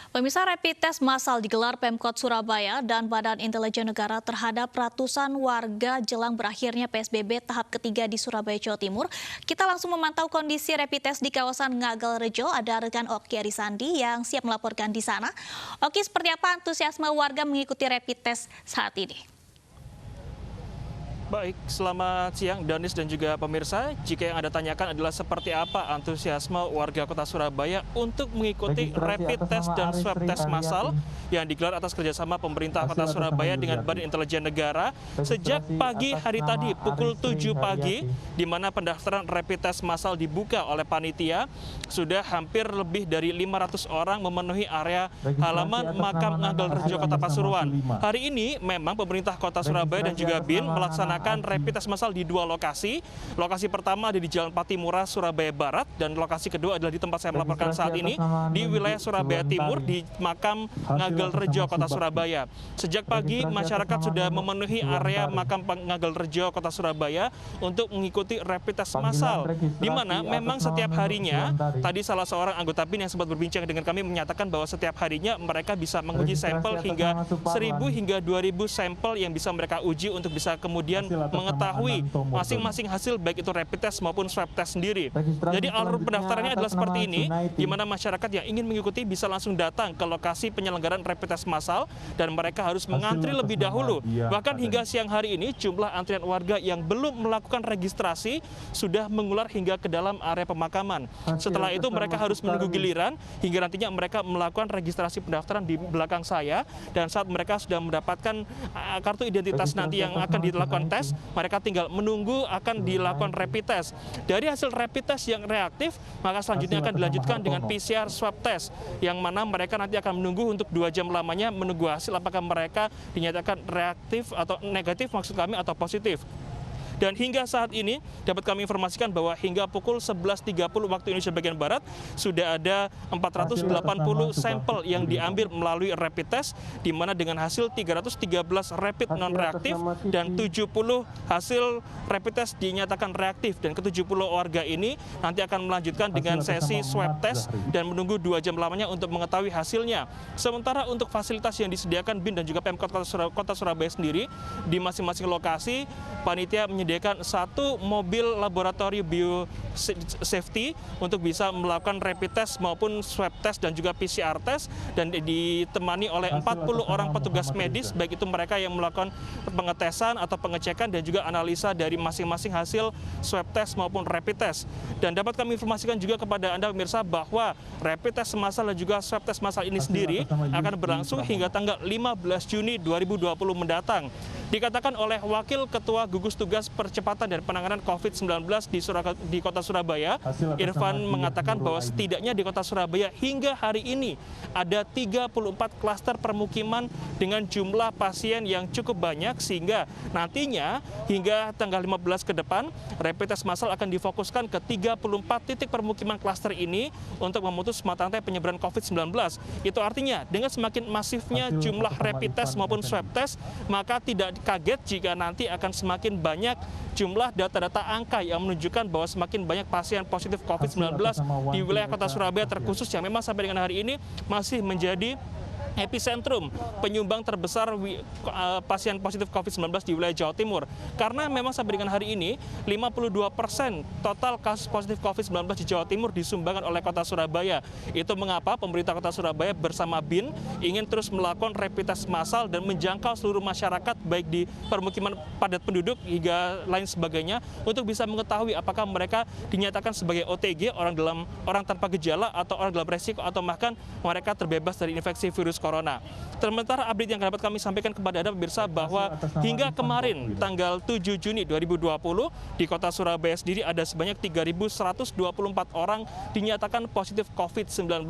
Pemirsa, rapid test massal digelar Pemkot Surabaya dan Badan Intelijen Negara terhadap ratusan warga jelang berakhirnya PSBB tahap ketiga di Surabaya, Jawa Timur. Kita langsung memantau kondisi rapid test di kawasan Ngagel Rejo. Ada rekan Oki Arisandi yang siap melaporkan di sana. Oki, seperti apa antusiasme warga mengikuti rapid test saat ini? Baik, selamat siang Danis dan juga pemirsa. Jika yang Anda tanyakan adalah seperti apa antusiasme warga kota Surabaya untuk mengikuti rapid test dan swab test massal yang digelar atas kerjasama pemerintah kota Surabaya dengan Badan Intelijen Negara sejak pagi hari tadi pukul 7 pagi, di mana pendaftaran rapid test massal dibuka oleh panitia. Sudah hampir lebih dari 500 orang memenuhi area halaman makam Ngagel Rejo Kota Pasuruan. Hari ini memang pemerintah kota Surabaya dan juga BIN melaksanakan rapid test massal di dua lokasi. Lokasi pertama ada di Jalan Patimura, Surabaya Barat, dan lokasi kedua adalah di tempat saya melaporkan saat ini, di wilayah Surabaya Timur, di makam Ngagel Rejo, Kota Surabaya. Sejak pagi, masyarakat sudah memenuhi area makam Ngagel Rejo, Kota Surabaya untuk mengikuti rapid test massal, di mana memang setiap harinya, tadi salah seorang anggota BIN yang sempat berbincang dengan kami menyatakan bahwa setiap harinya mereka bisa menguji sampel hingga 1.000 hingga 2.000 sampel yang bisa mereka uji untuk bisa kemudian mengetahui masing-masing hasil baik itu rapid test maupun swab test sendiri. Jadi alur pendaftarannya adalah seperti ini, di mana masyarakat yang ingin mengikuti bisa langsung datang ke lokasi penyelenggaraan rapid test massal dan mereka harus mengantri lebih dahulu. Bahkan hingga siang hari ini jumlah antrian warga yang belum melakukan registrasi sudah mengular hingga ke dalam area pemakaman. Setelah itu mereka harus menunggu giliran hingga nantinya mereka melakukan registrasi pendaftaran di belakang saya, dan saat mereka sudah mendapatkan kartu identitas nanti yang akan dilakukan tes, mereka tinggal menunggu akan dilakukan rapid test. Dari hasil rapid test yang reaktif, maka selanjutnya akan dilanjutkan dengan PCR swab test, yang mana mereka nanti akan menunggu untuk 2 jam lamanya menunggu hasil apakah mereka dinyatakan reaktif atau negatif, maksud kami, atau positif. Dan hingga saat ini dapat kami informasikan bahwa hingga pukul 11.30 waktu Indonesia bagian Barat sudah ada 480 sampel yang diambil melalui rapid test, di mana dengan hasil 313 rapid non-reaktif dan 70 hasil rapid test dinyatakan reaktif. Dan ke-70 warga ini nanti akan melanjutkan dengan sesi swab test dan menunggu 2 jam lamanya untuk mengetahui hasilnya. Sementara untuk fasilitas yang disediakan BIN dan juga Pemkot Kota Surabaya sendiri, di masing-masing lokasi panitia menyediakan 1 mobil laboratorium biosafety untuk bisa melakukan rapid test maupun swab test dan juga PCR test, dan ditemani oleh 40 orang petugas medis, baik itu mereka yang melakukan pengetesan atau pengecekan dan juga analisa dari masing-masing hasil swab test maupun rapid test. Dan dapat kami informasikan juga kepada Anda pemirsa bahwa rapid test massal dan juga swab test massal ini sendiri akan berlangsung hingga tanggal 15 Juni 2020 mendatang. Dikatakan oleh Wakil Ketua Gugus Tugas Percepatan dan Penanganan COVID-19 di Kota Surabaya, Irfan, mengatakan bahwa setidaknya di Kota Surabaya hingga hari ini ada 34 klaster permukiman dengan jumlah pasien yang cukup banyak, sehingga nantinya hingga tanggal 15 ke depan rapid test massal akan difokuskan ke 34 titik permukiman klaster ini untuk memutus mata rantai penyebaran COVID-19. Itu artinya dengan semakin masifnya jumlah rapid test maupun swab test, maka tidak kaget jika nanti akan semakin banyak jumlah data-data angka yang menunjukkan bahwa semakin banyak pasien positif COVID-19 di wilayah Kota Surabaya terkhusus, yang memang sampai dengan hari ini masih menjadi epicentrum penyumbang terbesar pasien positif COVID-19 di wilayah Jawa Timur. Karena memang sampai dengan hari ini 52% total kasus positif COVID-19 di Jawa Timur disumbangkan oleh Kota Surabaya. Itu mengapa pemerintah Kota Surabaya bersama BIN ingin terus melakukan rapid test massal dan menjangkau seluruh masyarakat baik di permukiman padat penduduk hingga lain sebagainya, untuk bisa mengetahui apakah mereka dinyatakan sebagai OTG, orang tanpa gejala, atau orang dalam resiko, atau bahkan mereka terbebas dari infeksi virus corona. Sementara update yang dapat kami sampaikan kepada Anda pemirsa bahwa hingga kemarin tanggal 7 Juni 2020 di Kota Surabaya sendiri ada sebanyak 3.124 orang dinyatakan positif COVID-19,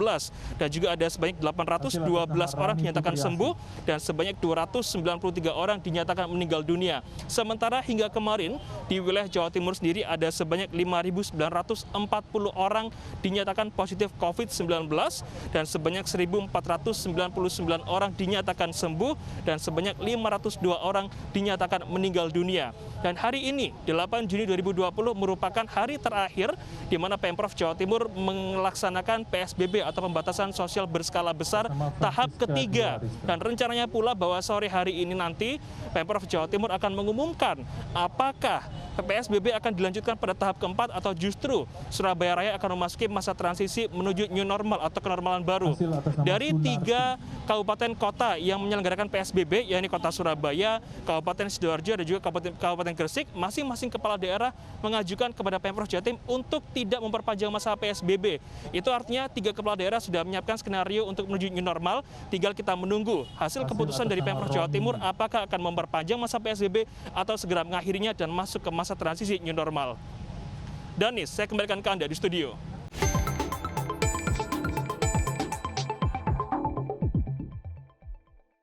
dan juga ada sebanyak 812 orang dinyatakan sembuh dan sebanyak 293 orang dinyatakan meninggal dunia. Sementara hingga kemarin di wilayah Jawa Timur sendiri ada sebanyak 5.940 orang dinyatakan positif COVID-19 dan sebanyak 1.499 orang dinyatakan sembuh dan sebanyak 502 orang dinyatakan meninggal dunia. Dan hari ini, 8 Juni 2020 merupakan hari terakhir di mana Pemprov Jawa Timur melaksanakan PSBB atau pembatasan sosial berskala besar tahap ketiga. Dan rencananya pula bahwa sore hari ini nanti Pemprov Jawa Timur akan mengumumkan apakah PSBB akan dilanjutkan pada tahap keempat atau justru Surabaya Raya akan memasuki masa transisi menuju new normal atau kenormalan baru. Dari 3 kabupaten kota yang menyelenggarakan PSBB, yakni Kota Surabaya, Kabupaten Sidoarjo, dan juga Kabupaten Gresik, masing-masing kepala daerah mengajukan kepada Pemprov Jatim untuk tidak memperpanjang masa PSBB. Itu artinya 3 kepala daerah sudah menyiapkan skenario untuk menuju new normal. Tinggal kita menunggu hasil keputusan dari Pemprov Jawa Timur apakah akan memperpanjang masa PSBB atau segera mengakhirinya dan masuk ke masa transisi new normal. Danis, saya kembalikan ke Anda di studio.